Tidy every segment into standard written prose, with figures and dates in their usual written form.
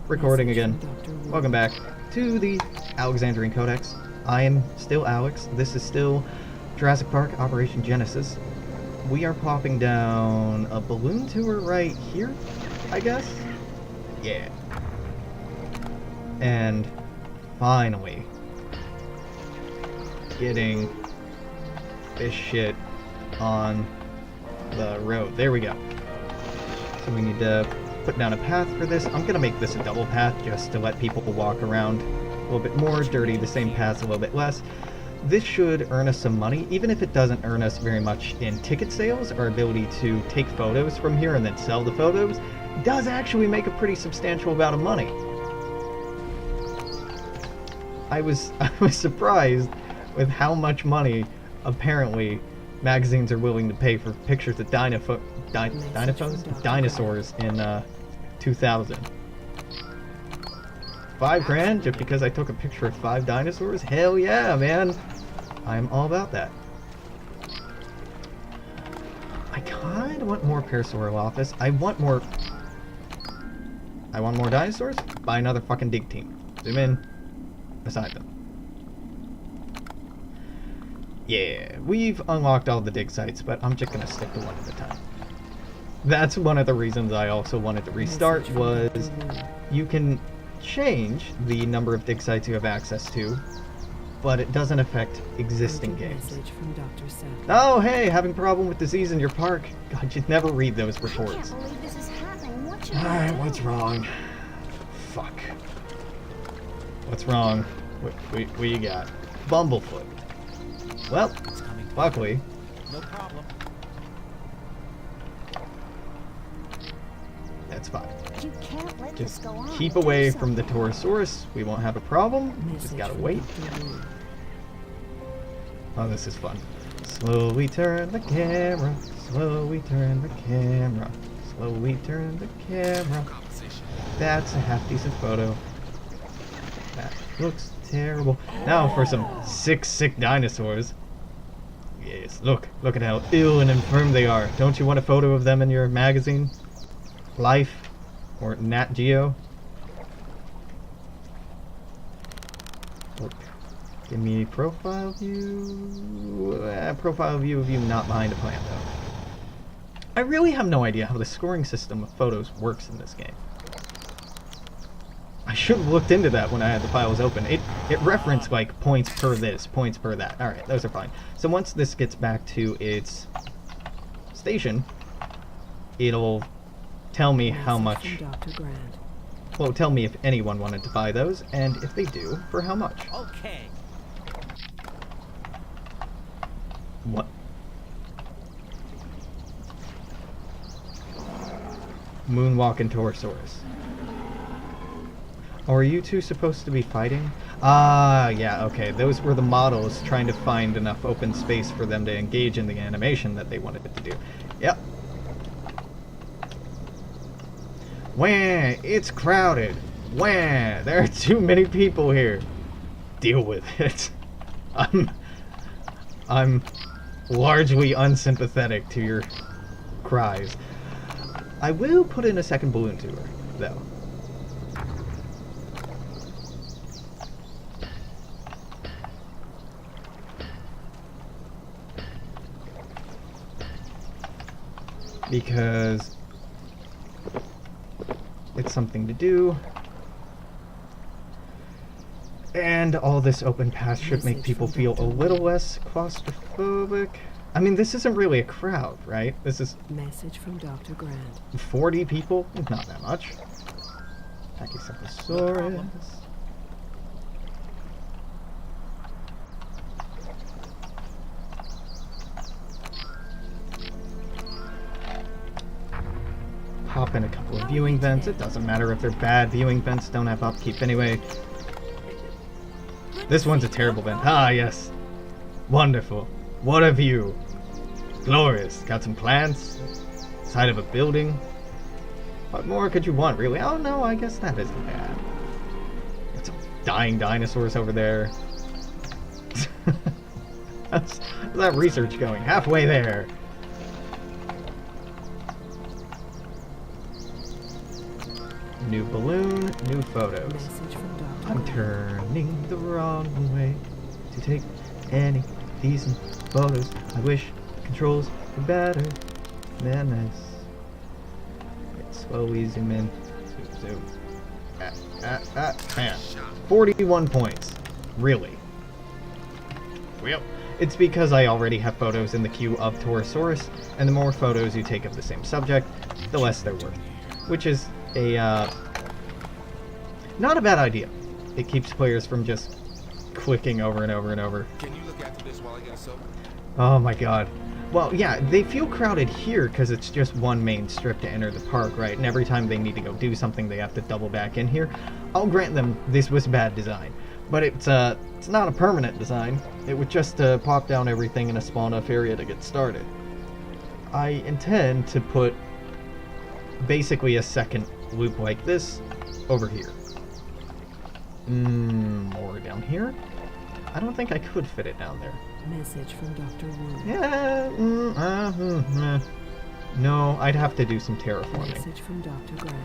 Recording again. Welcome back to the Alexandrian Codex. I am still Alex. This is still Jurassic Park Operation Genesis. We are popping down a balloon tour right here, I guess? Yeah. And finally getting this shit on the road. There we go. So we need to put down a path for this. I'm gonna make this a double path just to let people walk around a little bit more, dirty the same paths a little bit less. This should earn us some money, even if it doesn't earn us very much in ticket sales. Our ability to take photos from here and then sell the photos does actually make a pretty substantial amount of money. I was surprised with how much money apparently magazines are willing to pay for pictures of dinosaurs in 2000. 5 grand just because I took a picture of 5 dinosaurs? Hell yeah, man! I'm all about that. I kind of want more Parasaurolophus. I want more dinosaurs? Buy another fucking dig team. Zoom in. Assign them. Yeah, we've unlocked all the dig sites, but I'm just gonna stick to one at a time. That's one of the reasons I also wanted to restart, was you can change the number of dig sites you have access to, but it doesn't affect existing games. Oh, hey, having a problem with disease in your park? God, you'd never read those reports. I can't believe this is happening. What should Alright, what's wrong? Fuck. What's wrong? What you got? Bumblefoot. Well, luckily. No problem. That's fine. You can't let this Just go on. keep away from the Torosaurus. We won't have a problem. Just gotta wait. Oh, this is fun. Slowly turn the camera. Slowly turn the camera. Slowly turn the camera. That's a half-decent photo. That looks terrible. Now for some sick dinosaurs. Yes, look at how ill and infirm they are. Don't you want a photo of them in your magazine? Life or Nat Geo? Look, give me profile view. Profile view of you not behind a plant though. I really have no idea how the scoring system of photos works in this game. I should have looked into that when I had the files open. It referenced like points per this, points per that. Alright, those are fine. So once this gets back to its station, it'll tell me how much. Well, tell me if anyone wanted to buy those, and if they do, for how much. Okay. What? Moonwalk and Torosaurus. Or are you two supposed to be fighting? Ah, yeah, okay. Those were the models trying to find enough open space for them to engage in the animation that they wanted it to do. Yep. Wah! It's crowded. Wah! There are too many people here. Deal with it. I'm largely unsympathetic to your cries. I will put in a second balloon tour, though. Because it's something to do, and all this open path should make people feel a little less claustrophobic. I mean, this isn't really a crowd, right? This is message from Dr. Grant. 40 people? Not that much. Pachycephalosaurus. Pop in a couple of viewing vents. It doesn't matter if they're bad. Viewing vents don't have upkeep anyway. This one's a terrible vent. Ah, yes. Wonderful. What a view. Glorious. Got some plants. Side of a building. What more could you want, really? Oh, no, I guess that isn't bad. Got some dying dinosaurs over there. How's that research going? Halfway there. New balloon, new photos. Message from Dr. I'm turning the wrong way to take any decent photos. I wish controls were better than this. Let's slowly zoom in. Zoom. Man. 41 points. Really? Well, it's because I already have photos in the queue of Torosaurus, and the more photos you take of the same subject, the less they're worth. Which is a, not a bad idea. It keeps players from just clicking over and over and over. Can you look after this while I get a soap? Oh my god. Well, yeah, they feel crowded here because it's just one main strip to enter the park, right? And every time they need to go do something, they have to double back in here. I'll grant them this was bad design, but it's not a permanent design. It would just pop down everything in a small enough area to get started. I intend to put basically a second loop like this over here. More down here? I don't think I could fit it down there. Message from Dr. Wu. Yeah, no, I'd have to do some terraforming. Message from Dr. Grant.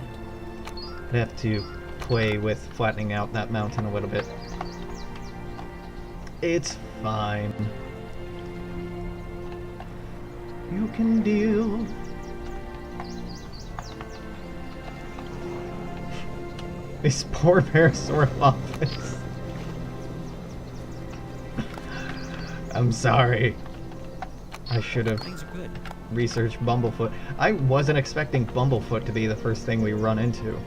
I'd have to play with flattening out that mountain a little bit. It's fine. You can deal. This poor Parasaur office. I'm sorry. I should have researched Bumblefoot. I wasn't expecting Bumblefoot to be the first thing we run into.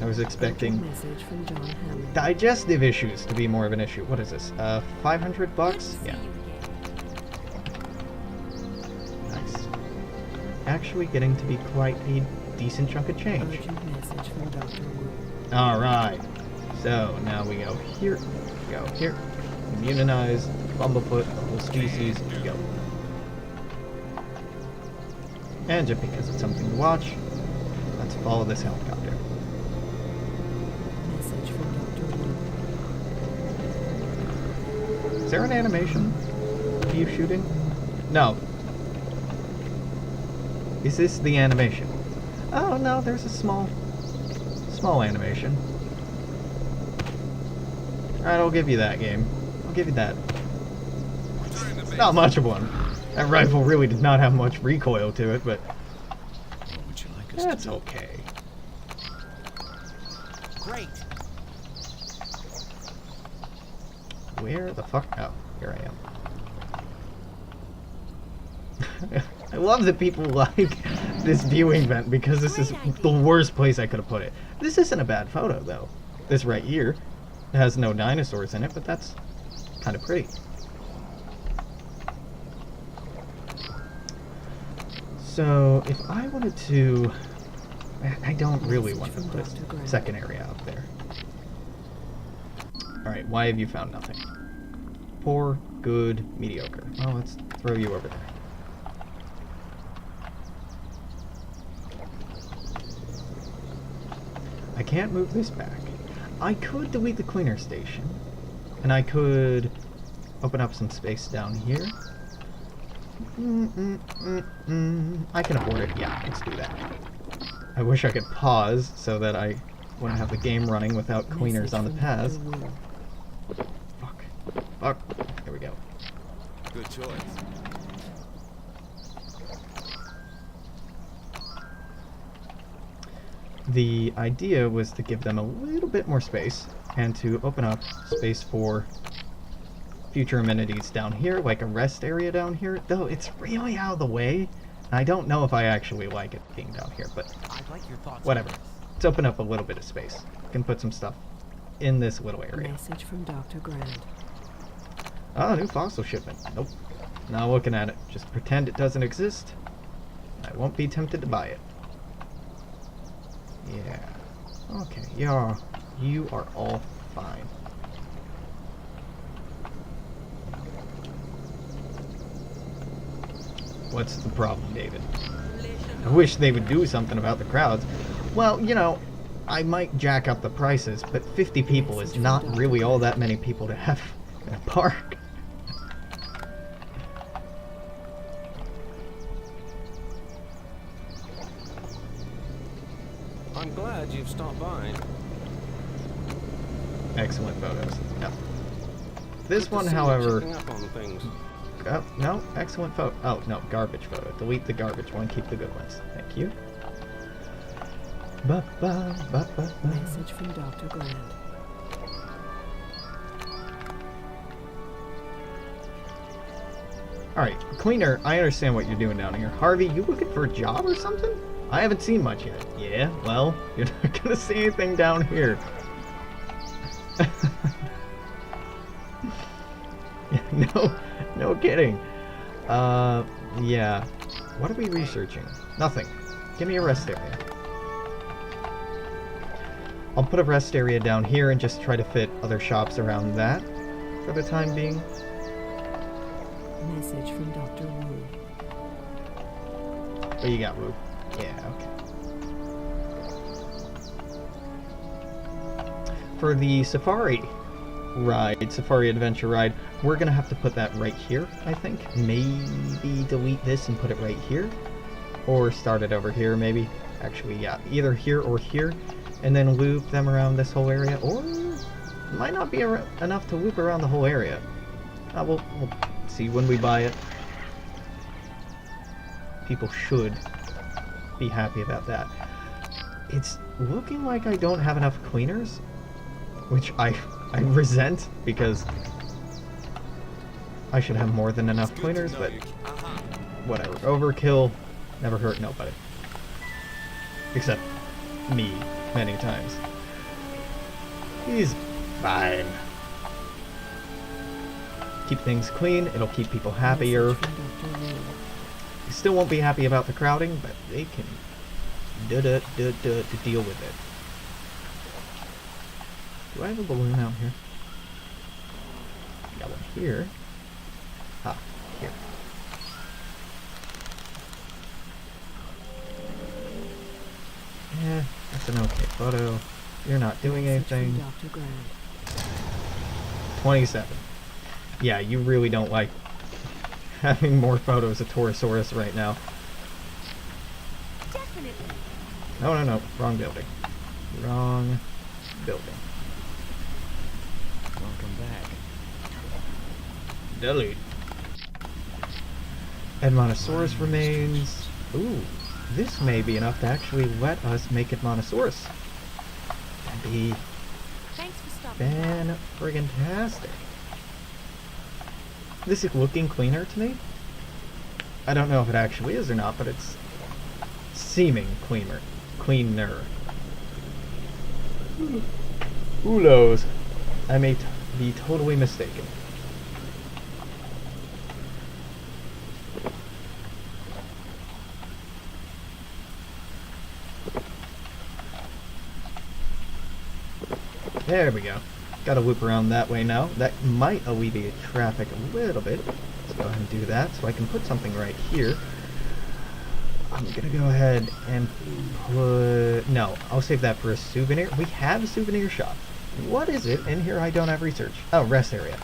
I was expecting Message from John Hammond. digestive issues to be more of an issue. What is this? $500? Yeah. Nice. Actually getting to be quite a decent chunk of change. Urgent message from Dr. Wu. Alright. So, now we go here, immunize, Bumblefoot, the whole species, go. And just because it's something to watch, let's follow this helicopter. Message from Dr. Wu. Is there an animation of you shooting? No. Is this the animation? Oh no, there's a small animation. Alright, I'll give you that, game. I'll give you that. It's not much of one. That rifle really did not have much recoil to it, but What would you like us that's to do? okay. Great. Where the fuck? Oh, here I am. I love that people like this viewing vent because this is the worst place I could have put it. This isn't a bad photo though. This right here has no dinosaurs in it, but that's kind of pretty. So if I wanted to, I don't really want to put a second area up there. Alright, why have you found nothing? Poor, good, mediocre. Well, let's throw you over there. I can't move this back. I could delete the cleaner station, and I could open up some space down here. I can afford it. Yeah, let's do that. I wish I could pause so that I wouldn't have the game running without cleaners on the paths. Fuck. Fuck. There we go. Good choice. The idea was to give them a little bit more space and to open up space for future amenities down here, like a rest area down here, though it's really out of the way. And I don't know if I actually like it being down here, but I'd like your thoughts. whatever. Let's open up a little bit of space. Can put some stuff in this little area. Message from Dr. Grant. Oh, new fossil shipment. Nope. Not looking at it. Just pretend it doesn't exist. I won't be tempted to buy it. Yeah. Okay. Yeah. You are all fine. What's the problem, David? I wish they would do something about the crowds. Well, you know, I might jack up the prices, but 50 people is not really all that many people to have in a park. I'm glad glad you've stopped by. Excellent photos. Yeah. This Good to one, see you however... checking up on things. Oh, no, excellent photo. Oh, no, garbage photo. Delete the garbage one, keep the good ones. Thank you. Ba-ba. Message from Dr. Grant. Alright, cleaner, I understand what you're doing down here. Harvey, you looking for a job or something? I haven't seen much yet. Yeah, well, you're not gonna see anything down here. No kidding. Yeah. What are we researching? Nothing. Give me a rest area. I'll put a rest area down here and just try to fit other shops around that for the time being. Message from Dr. Wu. What you got, Wu? Yeah, okay. For the safari adventure ride, we're gonna have to put that right here, I think. Maybe delete this and put it right here. Or start it over here, maybe. Actually, yeah, either here or here. And then loop them around this whole area. Or, might not be enough to loop around the whole area. We'll see when we buy it. People should be happy about that. It's looking like I don't have enough cleaners, which I resent, because I should have more than enough cleaners, but whatever. Overkill never hurt nobody. Except me, many times. He's fine. Keep things clean, it'll keep people happier. Message from Dr. Wu. You still won't be happy about the crowding, but they can deal with it. Do I have a balloon out here? Got one here. Ah, here. Yeah, that's an okay photo. You're not doing Message from anything. Dr. Grant. 27. Yeah, you really don't like having more photos of Torosaurus right now. Definitely. No. Wrong building. Wrong building. Welcome back. Delete. Edmontosaurus remains. Ooh, this may be enough to actually let us make Edmontosaurus. That'd be Thanks for stopping by. fan-friggin-tastic. This is looking cleaner to me. I don't know if it actually is or not, but it's seeming cleaner. Who knows? I may be totally mistaken. There we go. Gotta loop around that way now. That might alleviate traffic a little bit. Let's go ahead and do that so I can put something right here. I'm gonna go ahead and put... No, I'll save that for a souvenir. We have a souvenir shop. What is it in here I don't have research? Oh, rest area.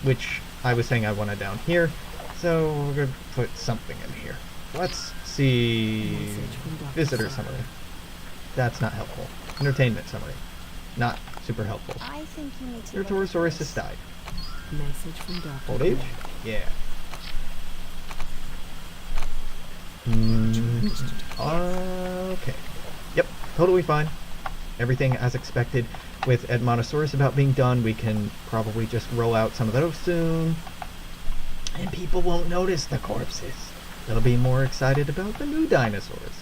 Which I was saying I wanted down here. So we're gonna put something in here. Let's see... Message from Dr. Visitor Sarah. summary. That's not helpful. Entertainment summary. Not super helpful. I think you need to. Your look at Torosaurus this. has died. Message from Dr. Old age? Grant. Yeah. Okay. Yep, totally fine. Everything as expected. With Edmontosaurus about being done, we can probably just roll out some of those soon. And people won't notice the corpses. They'll be more excited about the new dinosaurs.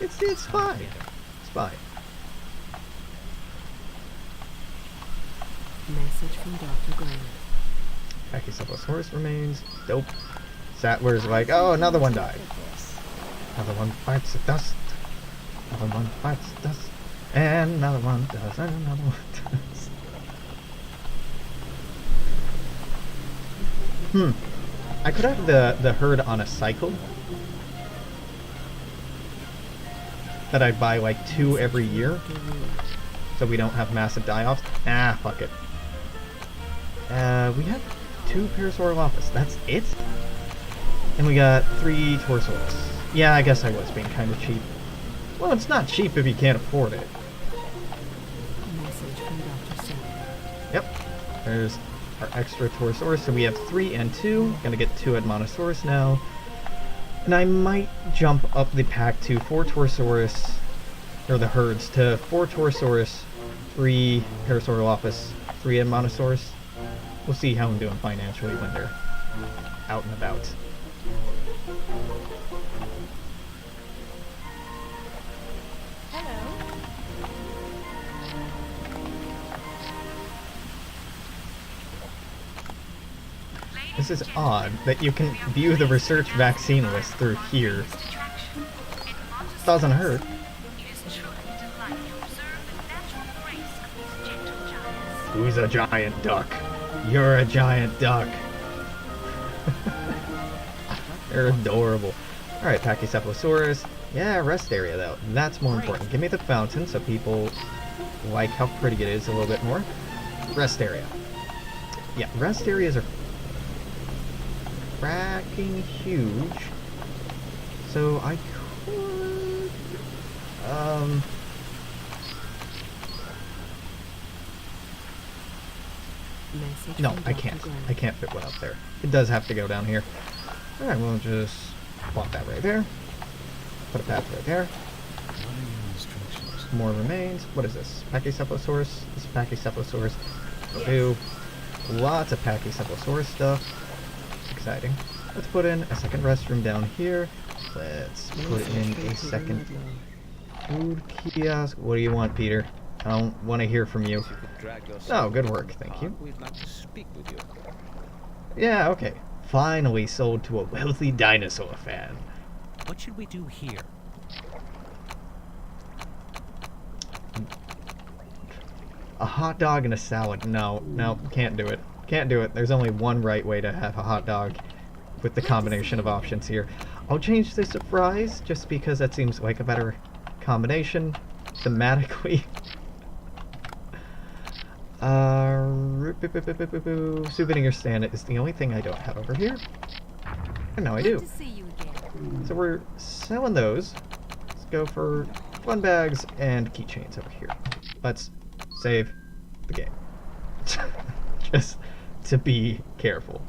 It's fine. It's fine. Message from Dr. Grant. Brachiocephalosaurus remains. Dope. Sattler's like, oh, another one died. Look at this. Another one bites the dust. Another one bites the dust. And another one does. And another one does. I could have the herd on a cycle. That I'd buy like 2 every year. Dr. Wu. So we don't have massive die-offs. Ah, fuck it. We have 2 Parasaurolophus. That's it? And we got 3 Torosaurus. Yeah, I guess I was being kind of cheap. Well, it's not cheap if you can't afford it. Dr. Samuel. Yep. There's our extra Torosaurus. So we have 3 and 2. Gonna get 2 Edmontosaurus now. And I might jump up the pack to 4 Torosaurus, or the herds, to 4 Torosaurus, 3 Parasaurolophus, 3 Edmontosaurus. We'll see how I'm doing financially when they're out and about. Hello. This is odd that you can view the research vaccine list through here. Doesn't hurt. Who's a giant duck? You're a giant duck. They're adorable. Alright, Pachycephalosaurus. Yeah, rest area though. That's more important. Give me the fountain so people like how pretty it is a little bit more. Rest area. Yeah, rest areas are fracking huge. So I could... Message No, from I Dr. can't. Grant. I can't fit one up there. It does have to go down here. Alright, we'll just plop that right there. Put a path right there. What are your instructions? More remains. What is this? Pachycephalosaurus? This is Pachycephalosaurus. Will do. Lots of Pachycephalosaurus stuff. Exciting. Let's put in a second restroom down here. Let's put in a second food kiosk. What do you want, Peter? I don't want to hear from you. If you could drag yourself Oh, good into work. the Thank park, you. We'd like to speak with you. Yeah, okay. Finally sold to a wealthy dinosaur fan. What should we do here? A hot dog and a salad. No, no, can't do it. Can't do it. There's only one right way to have a hot dog with the combination of options here. I'll change this to fries just because that seems like a better combination thematically. Souvenir stand is the only thing I don't have over here. And now I do. Good to see you again. So we're selling those. Let's go for fun bags and keychains over here. Let's save the game. Just to be careful.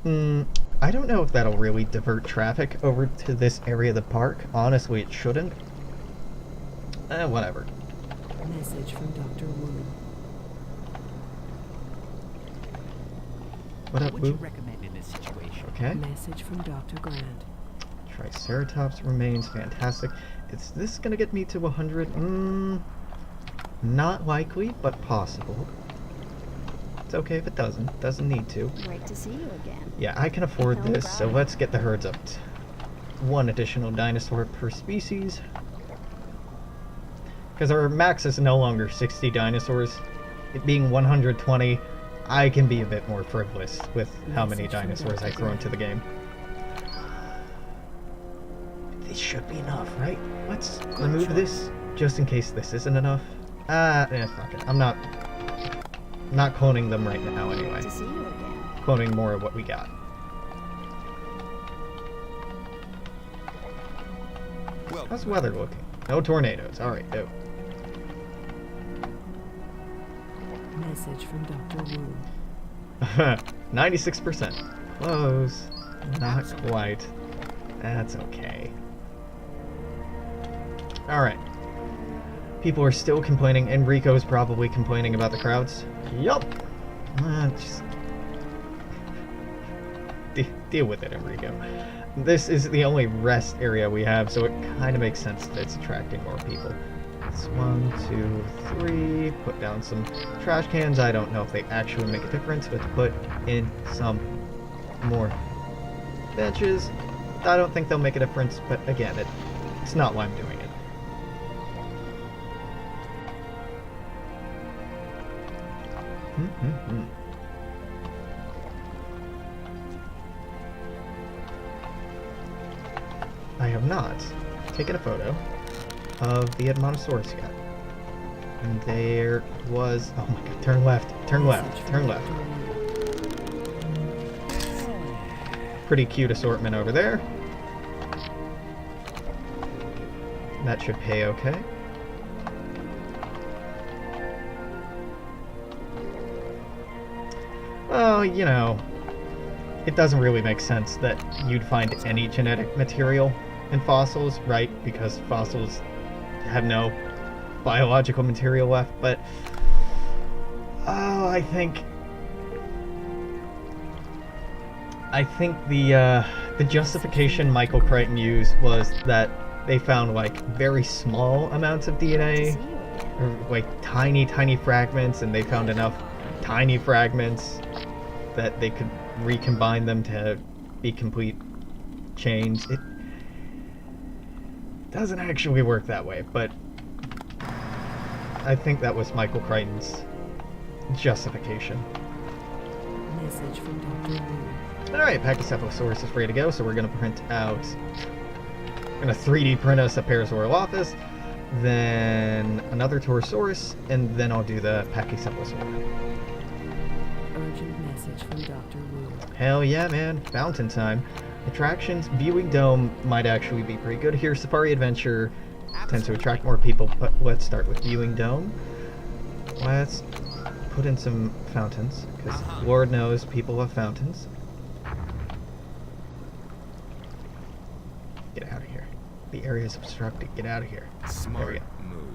I don't know if that'll really divert traffic over to this area of the park. Honestly, it shouldn't. Whatever. Message from Dr. Wu. What up, What would you boo? recommend in this situation? Okay. Message from Dr. Grant. Triceratops remains fantastic. Is this gonna get me to 100? Not likely, but possible. It's okay if it doesn't. Doesn't need to. Great to see you again. Yeah, I can afford No this, so problem. let's get the herds up to 1 additional dinosaur per species. Because our max is no longer 60 dinosaurs. It being 120, I can be a bit more frivolous with how many dinosaurs I throw into the game. This should be enough, right? Let's remove this, just in case this isn't enough. Fuck it. I'm not cloning them right now anyway. Great to see you again. Cloning more of what we got. Well, How's the weather looking? No tornadoes. Alright, go. Message from Dr. Wu. 96%. Close. Not quite. That's okay. Alright. People are still complaining. Enrico's probably complaining about the crowds. Yup. Just deal with it, Enrico. This is the only rest area we have, so it kind of makes sense that it's attracting more people. It's 1, 2, 3. Put down some trash cans. I don't know if they actually make a difference, but put in some more benches. I don't think they'll make a difference, but again, it's not why I'm doing it. I have not taken a photo of the Edmontosaurus yet. And there was... Oh my god, turn left, turn left, turn left. Pretty cute assortment over there. That should pay okay. Well, you know, it doesn't really make sense that you'd find any genetic material in fossils, right? Because fossils have no biological material left, but oh, I think the justification Michael Crichton used was that they found like very small amounts of See DNA, you again. or like tiny fragments, and they found enough tiny fragments that they could recombine them to be complete chains. It doesn't actually work that way, but I think that was Michael Crichton's justification. Message from Dr. Wu. Alright, Pachycephalosaurus is ready to go, so we're going to print out... We're going to 3D print us a Parasaurolophus, then another Torosaurus, and then I'll do the Pachycephalosaurus. Urgent message from Dr. Wu. Hell yeah, man. Fountain time. Attractions, Viewing Dome might actually be pretty good here. Safari Adventure tends to attract more people, but let's start with Viewing Dome. Let's put in some fountains, because Lord knows people love fountains. Get out of here. The area is obstructed. Get out of here. There we Smart go. move.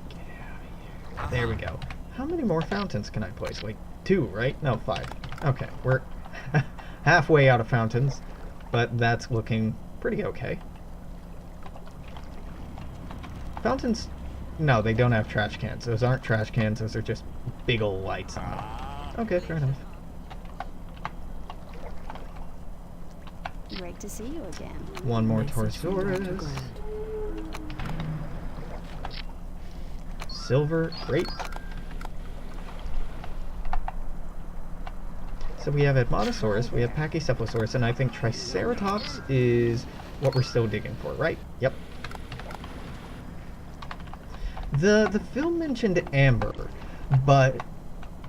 Get out of here. There we go. How many more fountains can I place? Like 2, right? No, 5. Okay, we're halfway out of fountains, but that's looking pretty okay. Fountains, no, they don't have trash cans. Those aren't trash cans, those are just big ol' lights on them. Okay, fair enough. Great to see you again. One more Message from Dr. Torosaurus. Grant. Silver, great. So we have Edmontosaurus, we have Pachycephalosaurus, and I think Triceratops is what we're still digging for, right? Yep. The film mentioned amber, but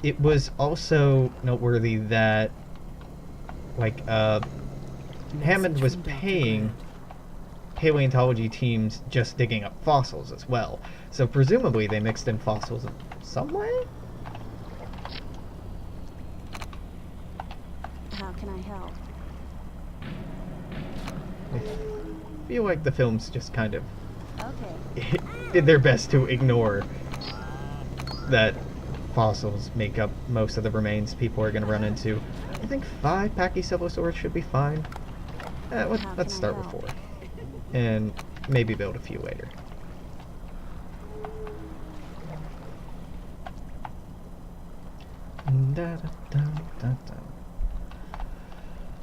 it was also noteworthy that, like, Hammond Message was from Dr. paying Grant. paleontology teams just digging up fossils as well. So presumably they mixed in fossils in some way? How can I help? I feel like the films just kind of Okay. did their best to ignore that fossils make up most of the remains people are going to run into. I think 5 Pachycephalosaurus should be fine. Let's start with 4. And maybe build a few later.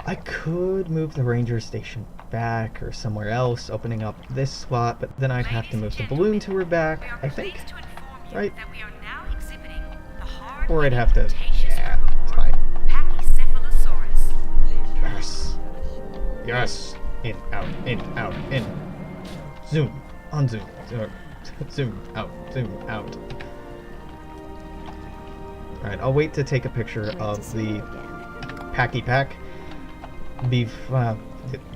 I could move the ranger station back or somewhere else, opening up this slot, but then I'd have to move the balloon tour back, I think. Right? Or I'd have to... Yeah, it's fine. Yes. Yes. In, out, in. Zoom. Unzoom. Zoom out. Zoom out. Alright, I'll wait to take a picture Great to of see the you again. Packy Pack.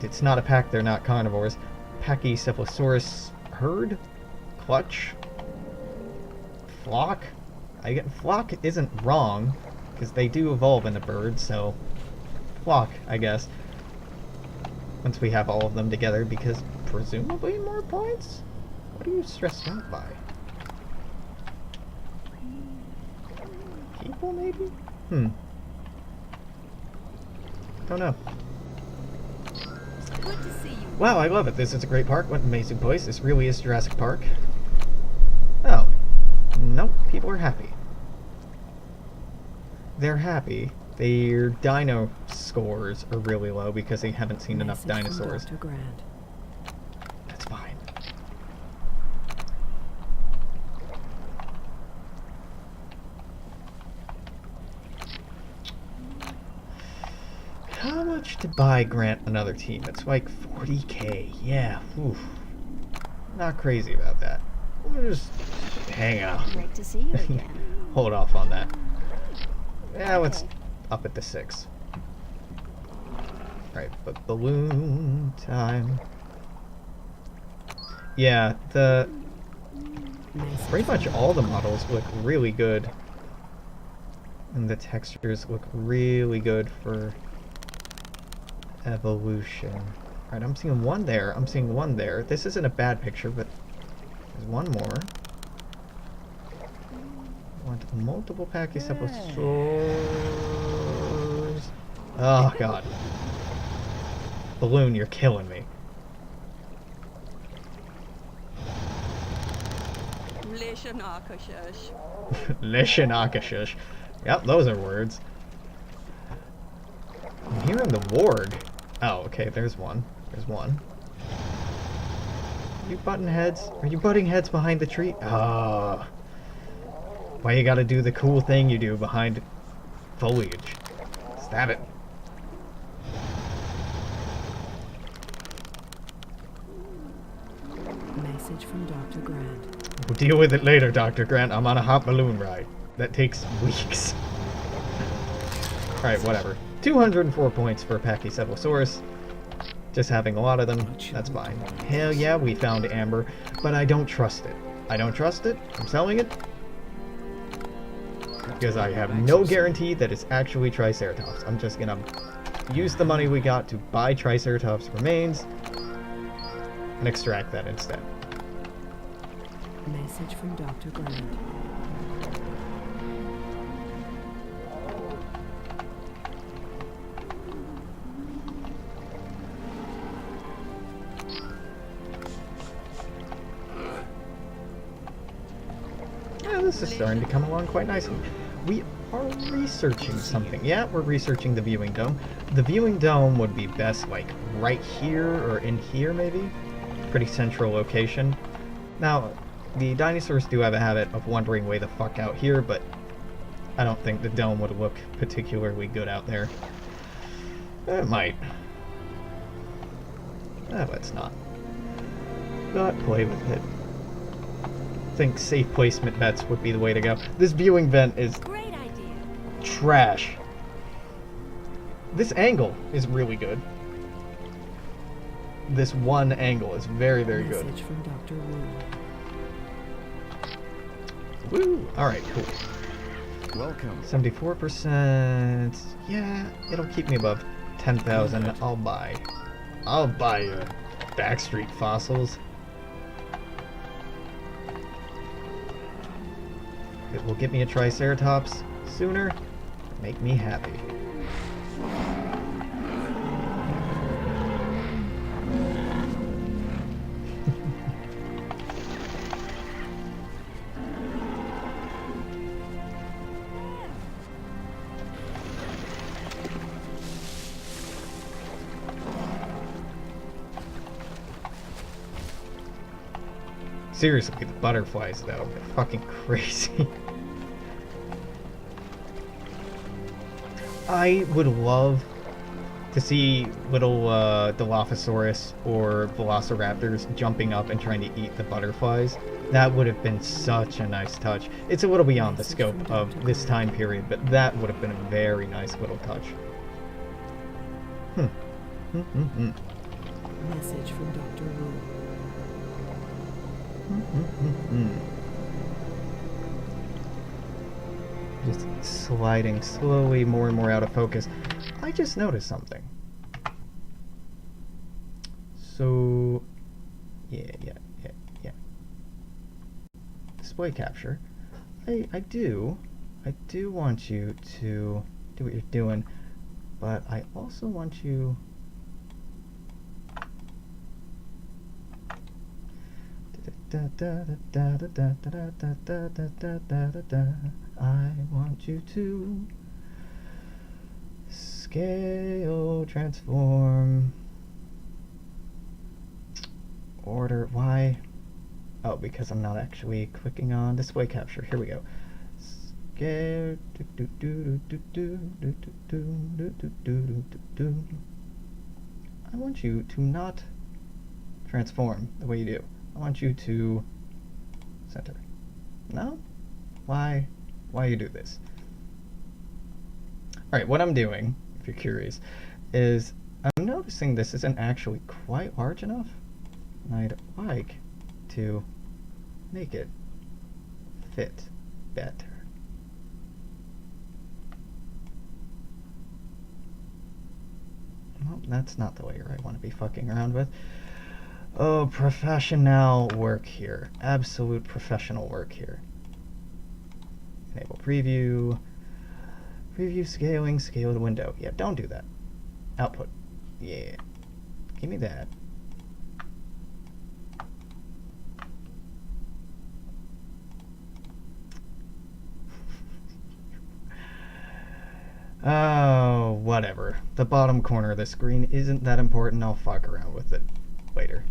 It's not a pack, they're not carnivores. Pachycephalosaurus herd? Clutch? Flock? Flock isn't wrong, because they do evolve into birds, so flock, I guess. Once we have all of them together, because presumably more points? What are you stressed out by? People, maybe? Don't know. Good to see you. Wow, I love it. This is a great park. What an amazing place. This really is Jurassic Park. Oh. Nope. People are happy. They're happy. Their dino scores are really low because they haven't seen enough Message from dinosaurs. Dr. Grant. That's fine. How much to buy Grant another team? It's like 40k. Yeah, oof. Not crazy about that. We'll just hang out. Great to see you again. Hold off on that. Yeah, let's up it to 6. Right, but balloon time. Yeah, Message pretty much all the models look really good And the textures look really good for evolution. Alright, I'm seeing one there. I'm seeing one there. This isn't a bad picture, but there's one more. I want multiple pachycephalosaurs. Oh, God. Balloon, you're killing me. Lishanakashush. Yep, those are words. I'm hearing the warg. Oh, okay, there's one. There's one. You button heads? Are you butting heads behind the tree? Ah. Why you gotta do the cool thing you do behind foliage? Stab it. Message from Dr. Grant. We'll deal with it later, Dr. Grant. I'm on a hot balloon ride. That takes weeks. Alright, whatever. 204 points for Pachycephalosaurus. Just having a lot of them, that's fine. Hell yeah, we found Amber, but I don't trust it. I don't trust it. I'm selling it. Because I have no guarantee that it's actually Triceratops. I'm just gonna use the money we got to buy Triceratops remains and extract that instead. Message from Dr. Grant. Yeah, this is starting to come along quite nicely. We are researching something. Yeah, we're researching the viewing dome. The viewing dome would be best like right here or in here maybe. Pretty central location. Now, the dinosaurs do have a habit of wandering way the fuck out here, but I don't think the dome would look particularly good out there. It might. Let's not play with it. I think safe placement bets would be the way to go. This viewing vent is Great idea. trash. This angle is really good. This one angle is very, very good. Message from Dr. Wu. Woo! Alright, cool. Welcome. 74%. Yeah, it'll keep me above 10,000. I'll buy Backstreet fossils. It will get me a Triceratops sooner. Make me happy. Seriously, the butterflies though, they're fucking crazy. I would love to see little Dilophosaurus or Velociraptors jumping up and trying to eat the butterflies. That would have been such a nice touch. It's a little beyond the scope of this time period, but that would have been a very nice little touch. Message from Dr. Wu. Just sliding slowly more and more out of focus. I just noticed something. So, yeah. Display capture. I do want you to do what you're doing, but I also want you. I want you to scale, transform, order. Why? Oh, because I'm not actually clicking on display capture. Here we go. Scale. I want you to not transform the way you do. I want you to center. No? Why you do this? Alright, what I'm doing, if you're curious, is I'm noticing this isn't actually quite large enough. And I'd like to make it fit better. Well, that's not the layer I want to be fucking around with. Oh, professional work here. Absolute professional work here. Enable preview. Preview scaling, scale the window. Yeah, don't do that. Output. Yeah. Give me that. Oh, whatever. The bottom corner of the screen isn't that important. I'll fuck around with it later.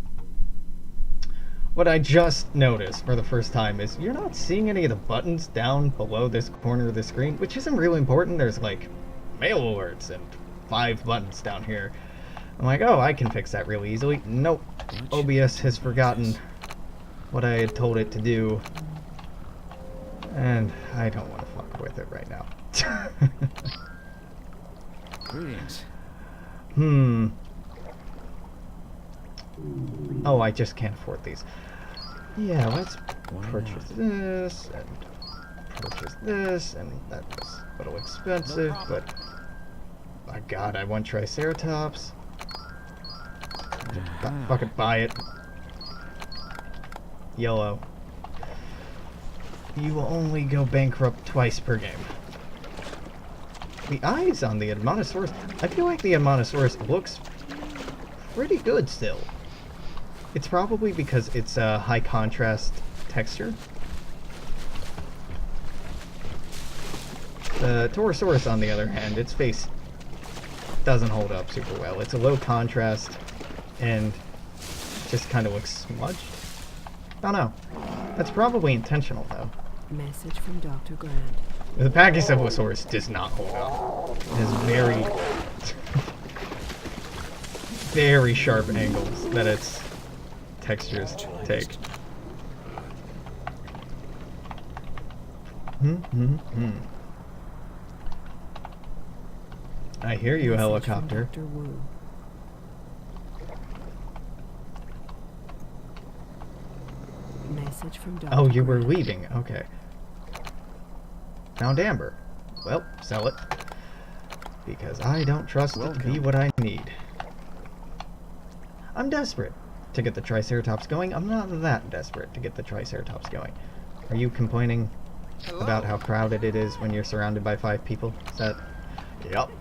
What I just noticed for the first time is you're not seeing any of the buttons down below this corner of the screen, which isn't really important. There's like mail alerts and 5 buttons down here. I'm like, oh, I can fix that really easily. Nope. OBS has forgotten what I had told it to do. And I don't want to fuck with it right now. Greetings. Oh, I just can't afford these. Yeah, let's Why purchase this and purchase this, and that was a little expensive, but my god, I want Triceratops. Fucking buy it. Yellow. You will only go bankrupt twice per game. The eyes on the Admonosaurus, I feel like the Admonosaurus looks pretty good still. It's probably because it's a high contrast texture. The Torosaurus, on the other hand, its face doesn't hold up super well. It's a low contrast and just kind of looks smudged. I don't know. That's probably intentional though. Message from Dr. Grant. The Pachycephalosaurus does not hold up. It has very, very sharp angles that its textures take. I hear you, Message from helicopter. Dr. Wu. Message from Dr. Oh, you were Grant. leaving. Okay. Found amber. Well, sell it. Because I don't trust it to be Welcome. what I need. I'm desperate to get the Triceratops going. I'm not that desperate to get the Triceratops going. Are you complaining about how crowded it is when you're surrounded by 5 people? Is that... Yup.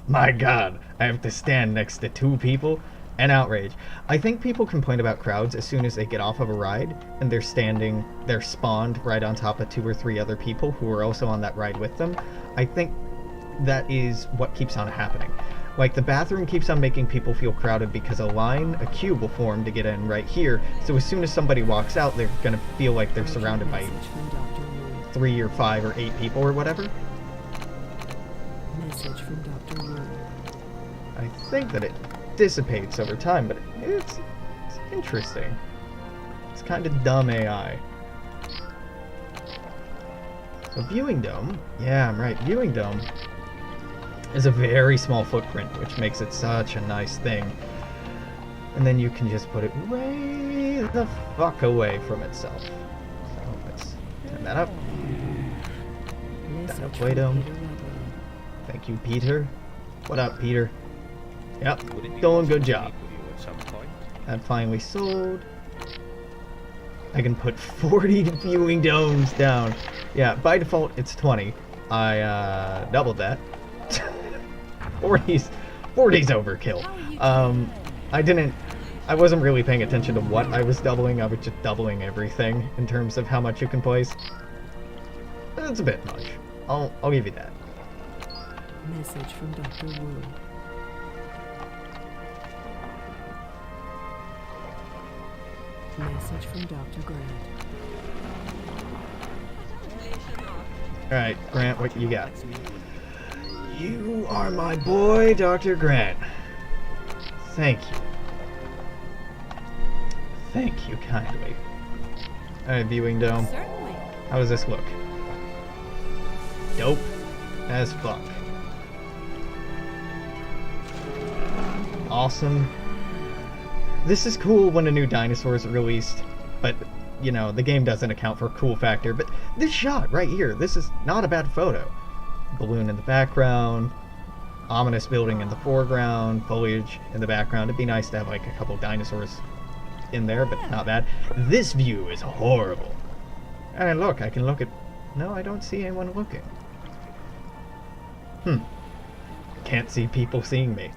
My god, I have to stand next to 2 people? An outrage. I think people complain about crowds as soon as they get off of a ride and they're spawned right on top of 2 or 3 other people who are also on that ride with them. I think that is what keeps on happening. Like, the bathroom keeps on making people feel crowded because a queue will form to get in right here, so as soon as somebody walks out, they're gonna feel like they're surrounded by Message from Dr. Wu. 3 or 5 or 8 people or whatever. Message from Dr. Wu. I think that it dissipates over time, but it's interesting. It's kind of dumb AI. So viewing dome, yeah, I'm right. Viewing dome is a very small footprint, which makes it such a nice thing. And then you can just put it way the fuck away from itself. So let's turn that up. Message wait, from Peter Ludlow. Thank you, Peter. What up, Peter? Yep, doing good job. That finally sold. I can put 40 viewing domes down. Yeah, by default it's 20. I doubled that. 40's overkill. I wasn't really paying attention to what I was doubling. I was just doubling everything in terms of how much you can place. That's a bit much. I'll give you that. Message from Dr. Wu. Message from Dr. Grant. Alright, Grant, what you got? You are my boy, Dr. Grant. Thank you. Thank you kindly. Alright, viewing dome. Certainly. How does this look? Dope as fuck. Awesome. This is cool when a new dinosaur is released, but, you know, the game doesn't account for cool factor. But this shot right here, this is not a bad photo. Balloon in the background, ominous building in the foreground, foliage in the background. It'd be nice to have like a couple dinosaurs in there, but not bad. This view is horrible. And look, I can look at... No, I don't see anyone looking. Can't see people seeing me.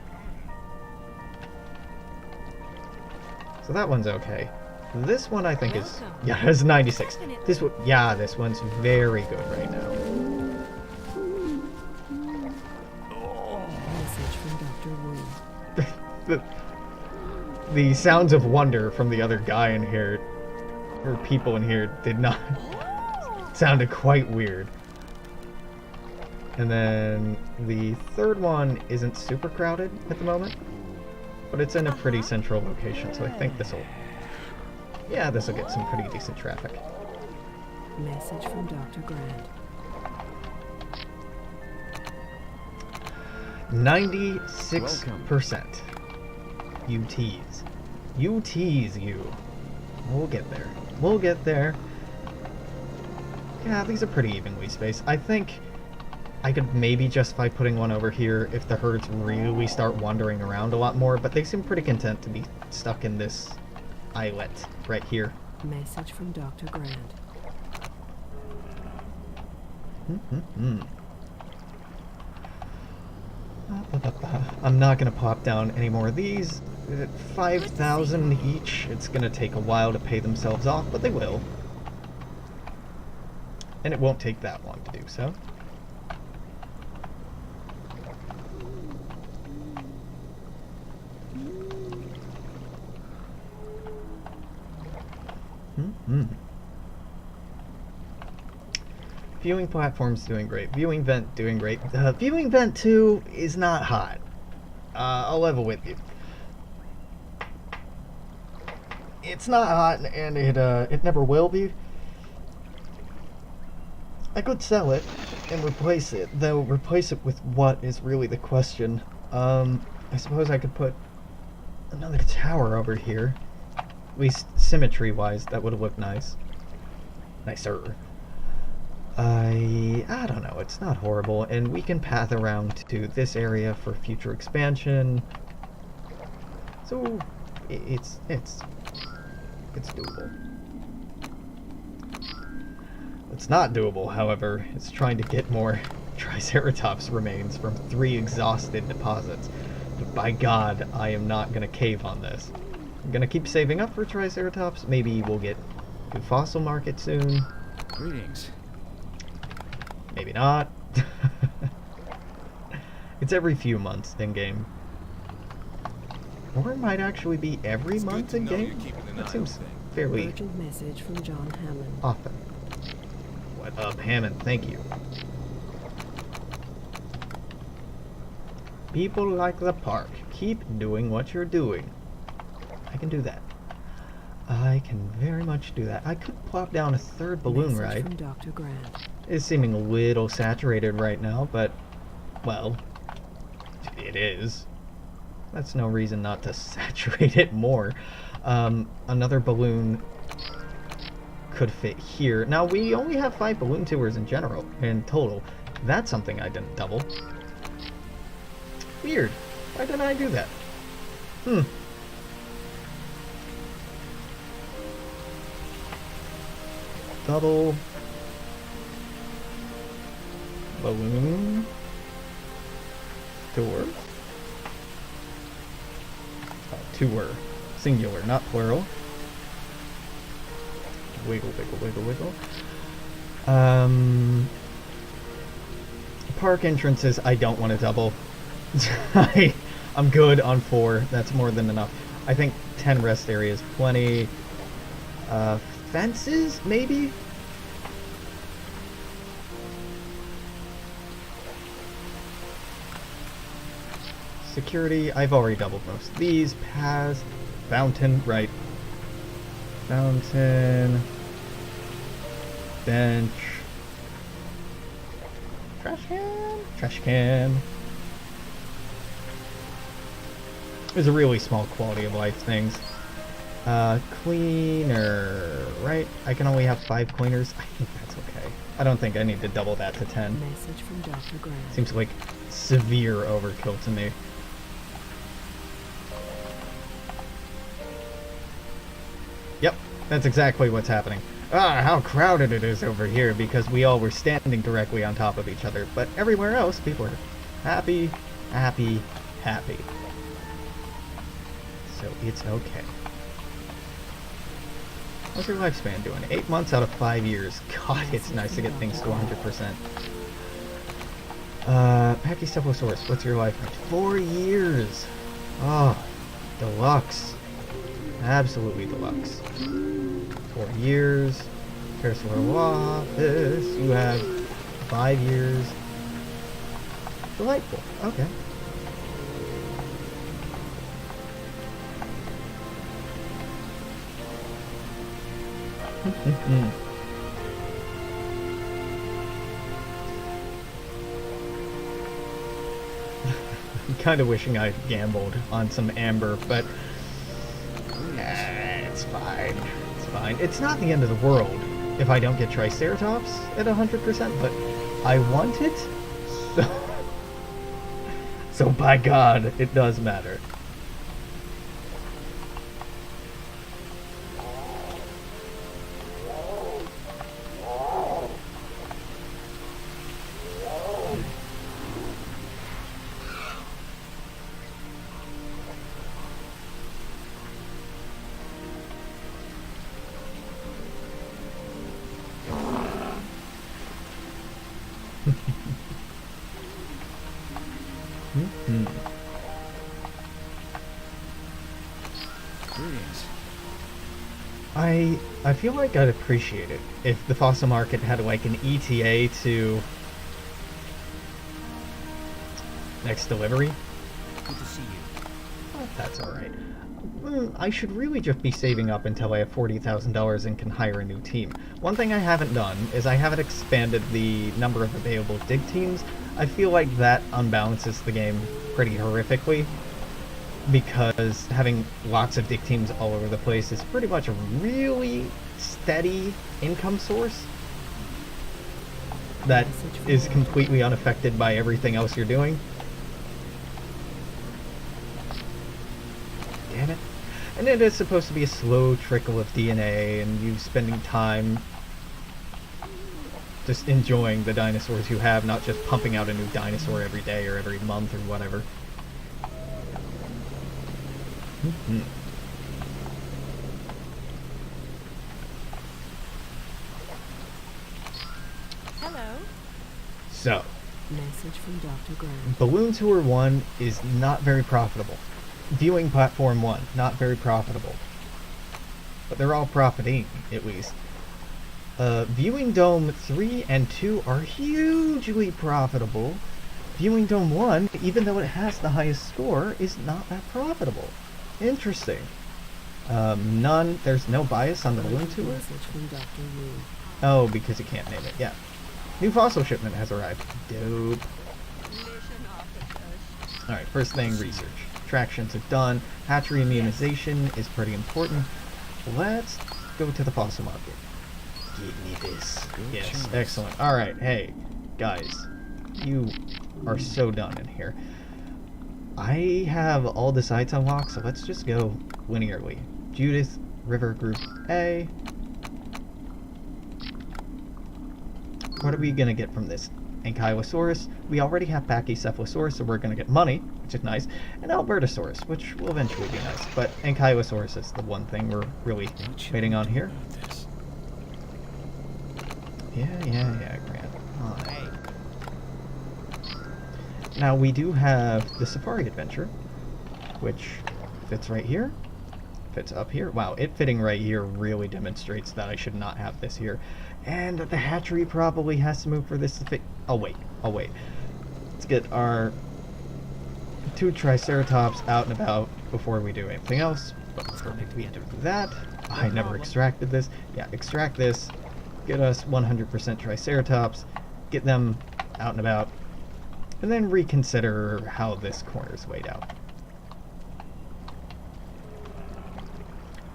So that one's okay. This one I think is... Yeah, it's 96. This one... Yeah, this one's very good right now. Message from Dr. Wu. The sounds of wonder from the other guy in here, or people in here, did not... sounded quite weird. And then the third one isn't super crowded at the moment, but it's in a pretty central location, so I think this'll... Yeah, this'll get some pretty decent traffic. Message from Dr. Grant. 96%. You tease. You tease, you. We'll get there. We'll get there. Yeah, these are pretty evenly spaced. I think I could maybe justify putting one over here if the herds really start wandering around a lot more, but they seem pretty content to be stuck in this islet right here. Message from Dr. Grant. I'm not going to pop down any more of these. At 5,000 each, it's going to take a while to pay themselves off, but they will. And it won't take that long to do so. Viewing platform's doing great. Viewing vent doing great. Viewing vent 2 is not hot. I'll level with you. It's not hot, and it never will be. I could sell it and replace it, though replace it with what is really the question. I suppose I could put another tower over here. At least symmetry-wise, that would have looked nice. Nicer. I don't know, it's not horrible, and we can path around to this area for future expansion. So it's doable. It's not doable, however, it's trying to get more Triceratops remains from 3 exhausted deposits. But by God, I am not going to cave on this. I'm going to keep saving up for Triceratops. Maybe we'll get to fossil market soon. Greetings. Maybe not. It's every few months in-game. Or it might actually be every month in-game. That seems fairly Urgent message from John Hammond. often. What up, Hammond? Thank you. People like the park. Keep doing what you're doing. I can do that. I can very much do that. I could plop down a third balloon Message ride. from Dr. Grant. It's seeming a little saturated right now, but, well, it is. That's no reason not to saturate it more. Another balloon could fit here. Now, we only have 5 balloon tours in general, in total. That's something I didn't double. Weird. Why didn't I do that? Double balloon tour. Oh, tour. Singular, not plural. Wiggle, wiggle, wiggle, wiggle. Park entrances, I don't want to double. I'm good on 4. That's more than enough. I think 10 rest areas, plenty. Fences, maybe? Security, I've already doubled most of these. Paths, fountain, right. Fountain. Bench. Trash can? Trash can. There's a really small quality of life things. Cleaner, right? I can only have 5 cleaners. I think that's okay. I don't think I need to double that to 10. Message from Dr. Grant. Seems like severe overkill to me. Yep, that's exactly what's happening. Ah, how crowded it is over here because we all were standing directly on top of each other. But everywhere else, people are happy, happy, happy. So it's okay. What's your lifespan doing? 8 months out of 5 years. God, it's nice to get things to 100%. Pachycephalosaurus, what's your life range? 4 years! Oh, deluxe. Absolutely deluxe. 4 years. Parasaurolophus, you have 5 years. Delightful. Okay. I'm kind of wishing I gambled on some amber, but it's fine. It's fine. It's not the end of the world if I don't get Triceratops at 100%, but I want it, so by God, it does matter. Greetings. I feel like I'd appreciate it if the fossil market had like an ETA to next delivery. Good to see you. Well, that's alright. I should really just be saving up until I have $40,000 and can hire a new team. One thing I haven't done is I haven't expanded the number of available dig teams. I feel like that unbalances the game pretty horrifically, because having lots of dig teams all over the place is pretty much a really steady income source that is completely unaffected by everything else you're doing. Damn it. And it is supposed to be a slow trickle of DNA and you spending time just enjoying the dinosaurs you have, not just pumping out a new dinosaur every day or every month or whatever. Hello. So, Message from Dr. Grant. Balloon Tour 1 is not very profitable. Viewing Platform 1, not very profitable. But they're all profiting, at least. Viewing Dome 3 and 2 are hugely profitable. Viewing Dome 1, even though it has the highest score, is not that profitable. Interesting. There's no bias on the Balloon Tour? Message from Dr. Wu. Oh, because you can't name it, yeah. New fossil shipment has arrived. Dope. Alright, first thing, research. Tractions are done. Hatchery immunization is pretty important. Let's go to the fossil market. Give me this. Yes, choice. excellent. Alright, hey, guys. You are so done in here. I have all the sites unlocked, so let's just go linearly. Judith, River Group A. What are we gonna get from this? Ankylosaurus. We already have Pachycephalosaurus, so we're gonna get money, which is nice. And Albertosaurus, which will eventually be nice. But Ankylosaurus is the one thing we're really waiting on here. About this. Yeah, Grant. Hi. Now we do have the Safari Adventure, which fits right here, fits up here. Wow, it fitting right here really demonstrates that I should not have this here. And the hatchery probably has to move for this to fit. Oh wait. Let's get our 2 Triceratops out and about before we do anything else. But perfect, we had to do that. I never extracted this. Yeah, extract this. Get us 100% Triceratops. Get them out and about. And then reconsider how this corner's laid out.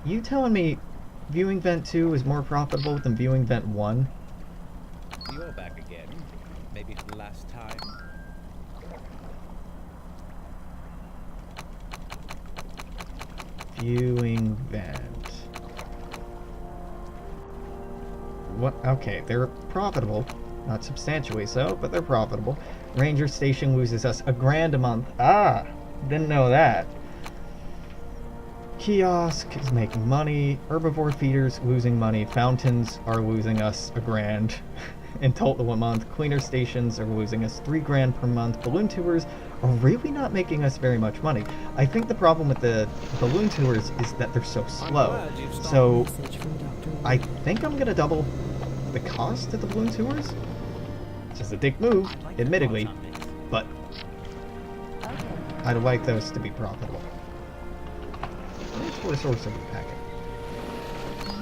You telling me Viewing Vent 2 is more profitable than Viewing Vent 1? The Maybe for the last time. Viewing vent. What? Okay, they're profitable. Not substantially so, but they're profitable. Ranger station loses us $1,000 a month. Ah! Didn't know that. Kiosk is making money. Herbivore feeders losing money. Fountains are losing us $1,000 in total a month. Cleaner stations are losing us $3,000 per month. Balloon tours are really not making us very much money. I think the problem with the balloon tours is that they're so slow. So Message from Dr. Wood. I think I'm gonna double the cost of the balloon tours. It's just a dick move, I'd like your admittedly, thoughts on this. but Okay. I'd like those to be profitable. Where's source of the packet?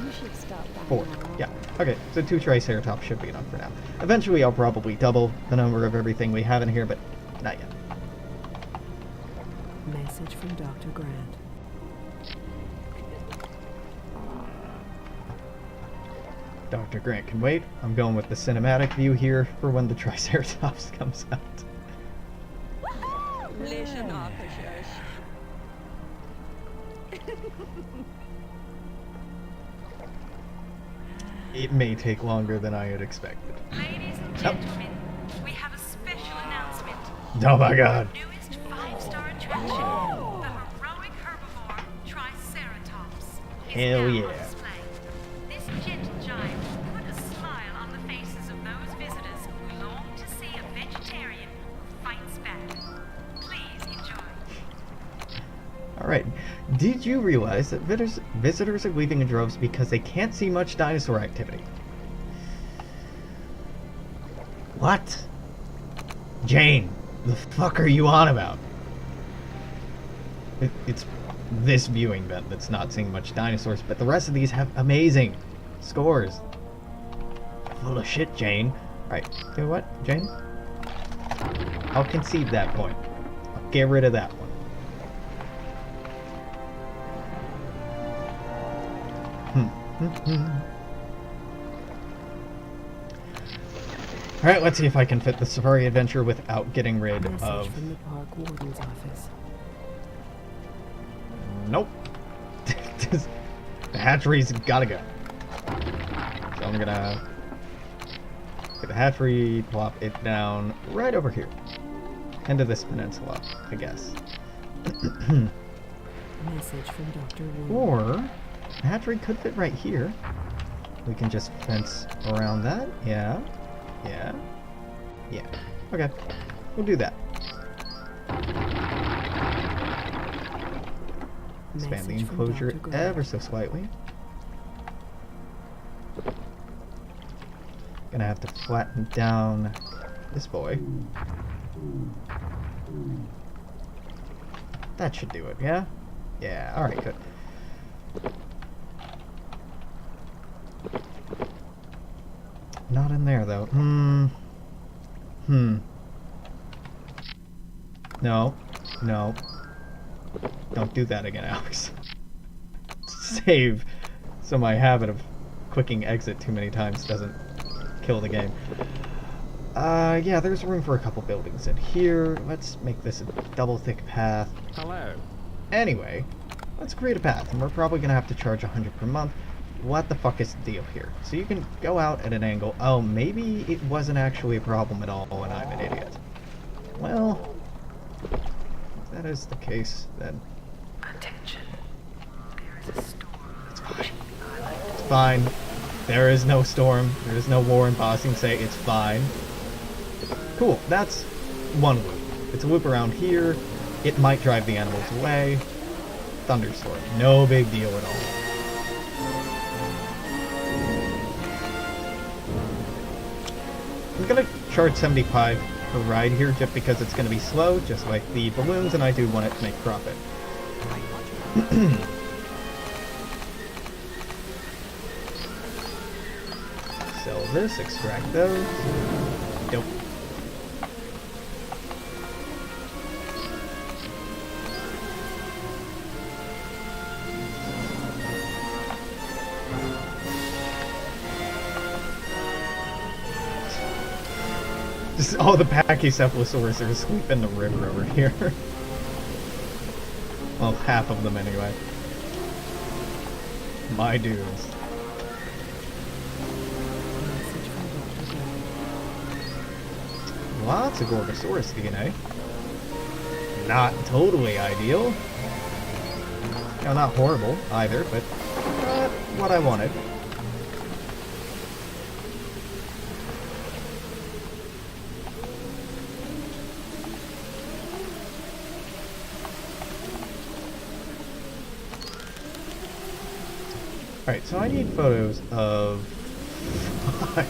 You should stop that. 4. Yeah. Okay, so 2 Triceratops should be enough for now. Eventually I'll probably double the number of everything we have in here, but not yet. Message from Dr. Grant. Dr. Grant can wait. I'm going with the cinematic view here for when the Triceratops comes out. Listen, officers. It may take longer than I had expected. Ladies and Yep. gentlemen, we have a special announcement. Oh my god. Newest 5-star attraction, the heroic herbivore Triceratops. is Hell now yeah. on display. This gentle giant will put a smile on the faces of those visitors who long to see a vegetarian who fights back. Please enjoy. Alright. Did you realize that visitors are leaving in droves because they can't see much dinosaur activity? What? Jane, the fuck are you on about? It's this viewing vent that's not seeing much dinosaurs, but the rest of these have amazing scores. Full of shit, Jane. Alright, you know what, Jane? I'll concede that point. I'll get rid of that one. Alright, let's see if I can fit the safari adventure without getting rid Message of... from the park warden's office. Nope. The hatchery's gotta go. So I'm gonna get the hatchery, plop it down right over here. Into this peninsula, I guess. Message from Dr. Wood. Or, the hatchery could fit right here. We can just fence around that. Yeah. Yeah. Yeah. Okay. We'll do that. Expand the Message from enclosure Dr. Grant. ever so slightly. Gonna have to flatten down this boy. That should do it, yeah? Yeah, alright, good. Not in there, though. No. No. Don't do that again, Alex. Save so my habit of clicking exit too many times doesn't kill the game. Yeah, there's room for a couple buildings in here. Let's make this a double thick path. Hello. Anyway, let's create a path, and we're probably gonna have to charge 100 per month. What the fuck is the deal here? So you can go out at an angle. Oh, maybe it wasn't actually a problem at all and I'm an idiot. Well, if that is the case, then Attention. There is a storm. it's fine. It's fine. There is no storm. There is no war in Bossing Say. It's fine. Cool. That's one loop. It's a loop around here. It might drive the animals away. Thunderstorm. No big deal at all. I'm gonna charge 75 per ride here just because it's gonna be slow, just like the balloons, and I do want it to make profit. Sell this, extract those. Nope. Just all the Pachycephalosaurus are asleep in the river over here. Well, half of them anyway. My dudes. Message from Dr. Wood. Lots of Gorgosaurus DNA. Not totally ideal. No, not horrible either, but what I wanted. Alright, so I need photos of... Fuck.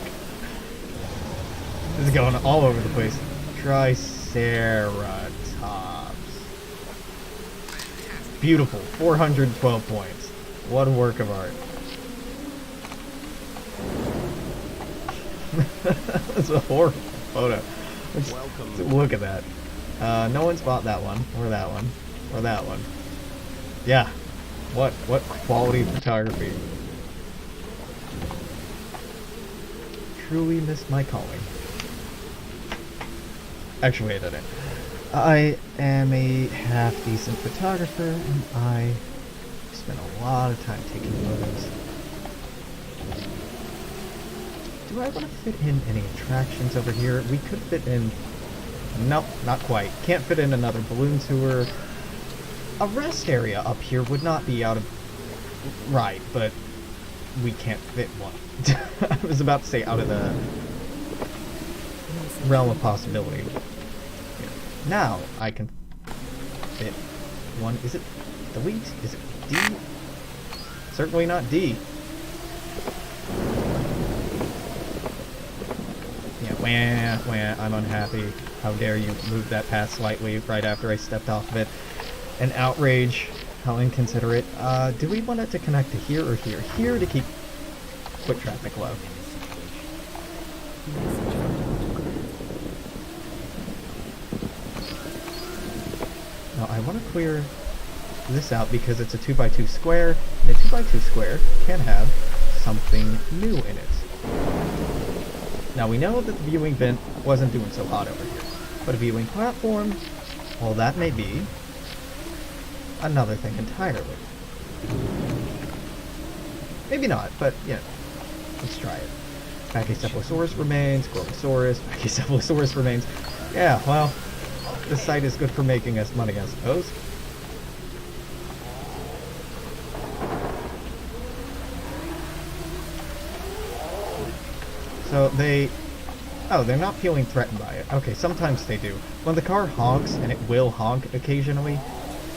This is going all over the place. Triceratops. Beautiful. 412 points. What a work of art. That's a horrible photo. Let's look at that. No one's bought that one, or that one, or that one. Yeah. What quality photography. Truly missed my calling. Actually, I didn't. I am a half-decent photographer, and I spend a lot of time taking photos. Do I want to fit in any attractions over here? We could fit in... Nope, not quite. Can't fit in another balloon tour. A rest area up here would not be out of... Right, but we can't fit one. I was about to say out of the realm of possibility. Now I can fit one. Is it delete? Is it D? Certainly not D. Yeah, wah, I'm unhappy. How dare you move that path slightly right after I stepped off of it. An outrage. How inconsiderate. Do we want it to connect to here or here? Here to keep foot traffic low. Now I want to clear this out because it's a 2x2 square, and a 2x2 square can have something new in it. Now we know that the viewing vent wasn't doing so hot over here, but a viewing platform, well, that may be another thing entirely. Maybe not, but yeah, let's try it. Pachycephalosaurus remains, Gorgosaurus, Pachycephalosaurus remains. Yeah, well, this site is good for making us money, I suppose. So they're not feeling threatened by it. Okay, sometimes they do. When the car honks, and it will honk occasionally,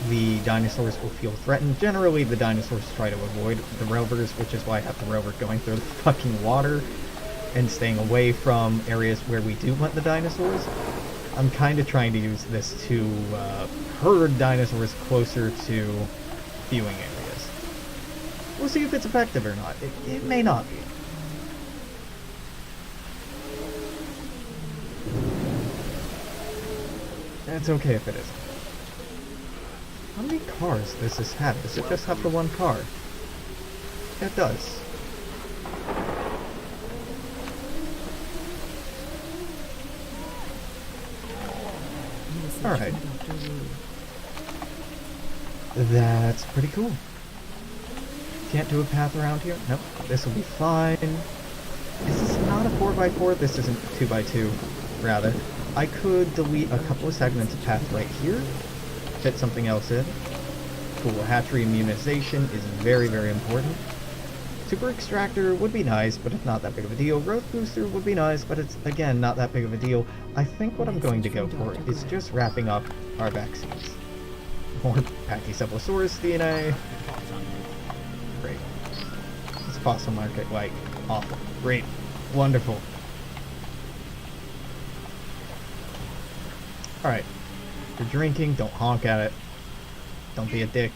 the dinosaurs will feel threatened. Generally, the dinosaurs try to avoid the rovers, which is why I have the rover going through the fucking water and staying away from areas where we do want the dinosaurs. I'm kind of trying to use this to herd dinosaurs closer to viewing areas. We'll see if it's effective or not. It may not be. It's okay if it isn't. How many cars does this have? Does it just have the one car? It does. Alright. That's pretty cool. Can't do a path around here? Nope. This will be fine. This is not a 4x4. This isn't 2x2, rather. I could delete a couple of segments of path right here. Fit something else in. Cool. Hatchery immunization is very, very important. Super extractor would be nice, but it's not that big of a deal. Growth booster would be nice, but it's, again, not that big of a deal. I think what I'm going to go for is just wrapping up our vaccines. More Pachycephalosaurus DNA. Great. This fossil market, like, awful. Great. Wonderful. Alright. If you're drinking, don't honk at it. Don't be a dick.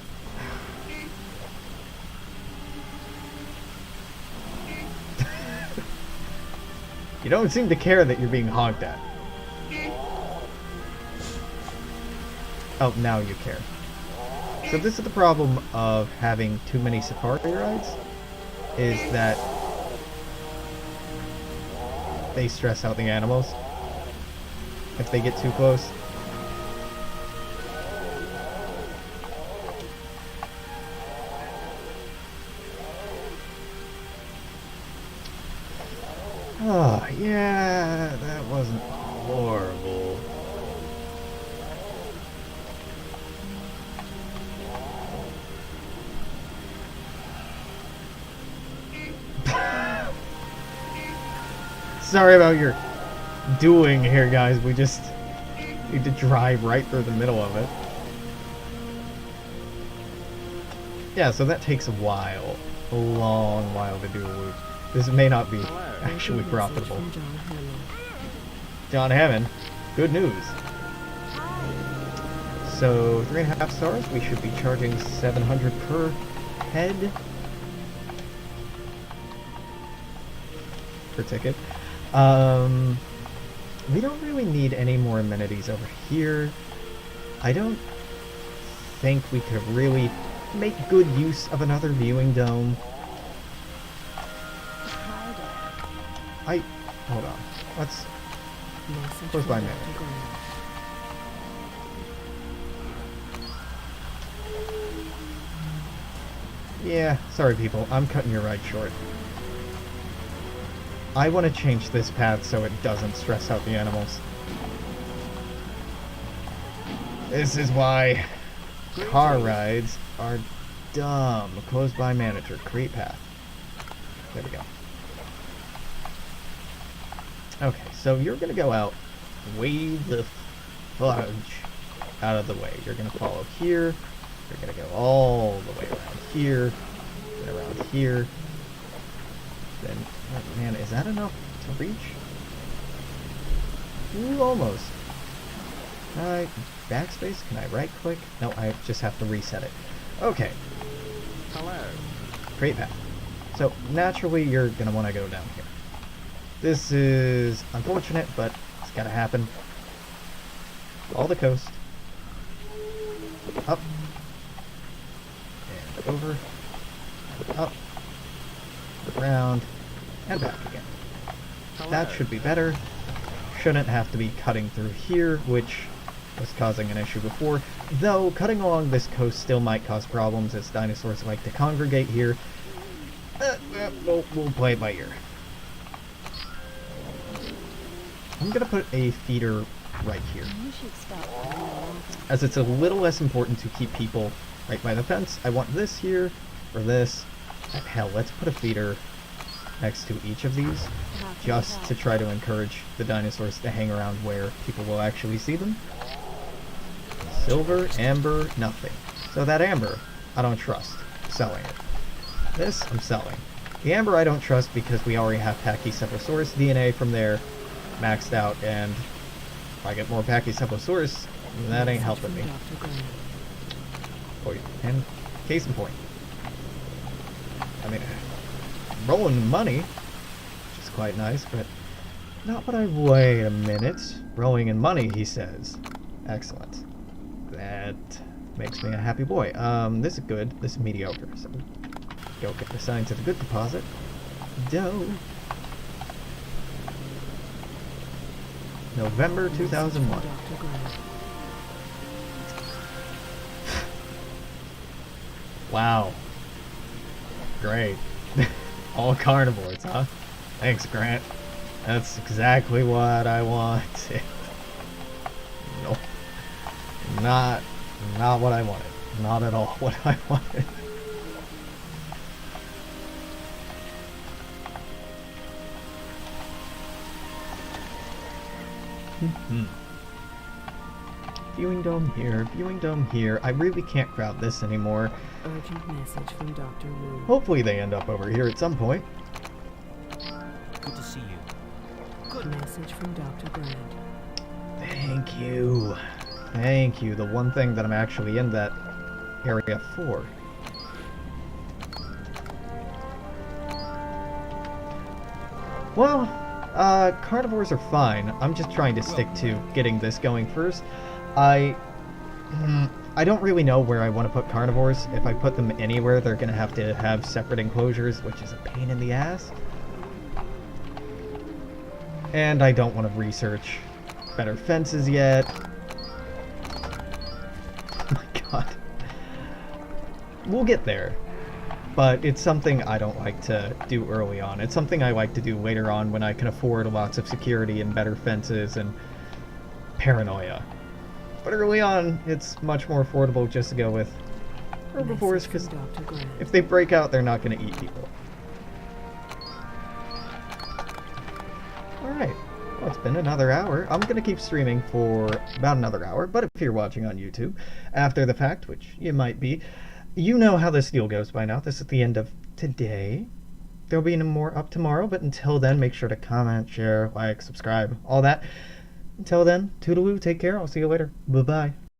You don't seem to care that you're being honked at. Oh, now you care. So this is the problem of having too many safari rides, is that they stress out the animals. if they get too close. Oh, yeah, that wasn't horrible. Sorry about your doing here, guys. We just need to drive right through the middle of it. Yeah, so that takes a while. A long while to do a loop. This may not be actually Message profitable. from John Hammond. John Hammond, good news. So 3.5 stars, we should be charging 700 per head per ticket. We don't really need any more amenities over here. I don't think we could really make good use of another viewing dome. Hold on. Let's Message close from by Dr. minute. Grant. Yeah, sorry people, I'm cutting your ride short. I want to change this path so it doesn't stress out the animals. This is why car rides are dumb. Close by manager, create path. There we go. Okay, so you're gonna go out, wave the fudge out of the way. You're gonna follow here. You're gonna go all the way around here, then around here. Then, oh man, is that enough to reach? Ooh, almost. Alright, backspace. Can I right click? No, I just have to reset it. Okay. Hello. Create path. So naturally, you're gonna want to go down here. This is unfortunate, but it's gotta happen. All the coast. Up. And over. Up. Around. And back again. That should be better. Shouldn't have to be cutting through here, which was causing an issue before. Though, cutting along this coast still might cause problems, as dinosaurs like to congregate here. We'll play it by ear. I'm gonna put a feeder right here, You should stop coming along. as it's a little less important to keep people right by the fence. I want this here, or this. Hell, let's put a feeder next to each of these, just to try to encourage the dinosaurs to hang around where people will actually see them. Silver, amber, nothing. So that amber, I don't trust. Selling it. This, I'm selling. The amber I don't trust because we already have Pachycephalosaurus DNA from there maxed out, and if I get more Pachycephalosaurus, that ain't Message helping from me. Dr. Grant. Oh, and case in point. I mean, rolling money, which is quite nice, but not what I... Wait a minute. Rolling in money, he says. Excellent. That makes me a happy boy. This is good. This is mediocre. So, go get assigned to the good deposit. Dough. November 2001. Message from Dr. Grant. Wow. Great. All carnivores, huh? Thanks, Grant. That's exactly what I wanted. Nope. Not what I wanted. Not at all what I wanted. Viewing dome here, viewing dome here. I really can't crowd this anymore. Urgent message from Dr. Wu. Hopefully they end up over here at some point. Good to see you. Message from Dr. Grant. Thank you. Thank you. The one thing that I'm actually in that area for. Well, carnivores are fine. I'm just trying to stick to getting this going first. I don't really know where I want to put carnivores. If I put them anywhere, they're going to have separate enclosures, which is a pain in the ass. And I don't want to research better fences yet. Oh my god. We'll get there. But it's something I don't like to do early on. It's something I like to do later on when I can afford lots of security and better fences and paranoia. But early on, it's much more affordable just to go with herbivores, because if they break out, they're not going to eat people. Alright, well, it's been another hour. I'm going to keep streaming for about another hour, but if you're watching on YouTube after the fact, which you might be, you know how this deal goes by now. This is the end of today. There'll be more up tomorrow, but until then, make sure to comment, share, like, subscribe, all that. Until then, toodaloo, take care. I'll see you later. Bye-bye.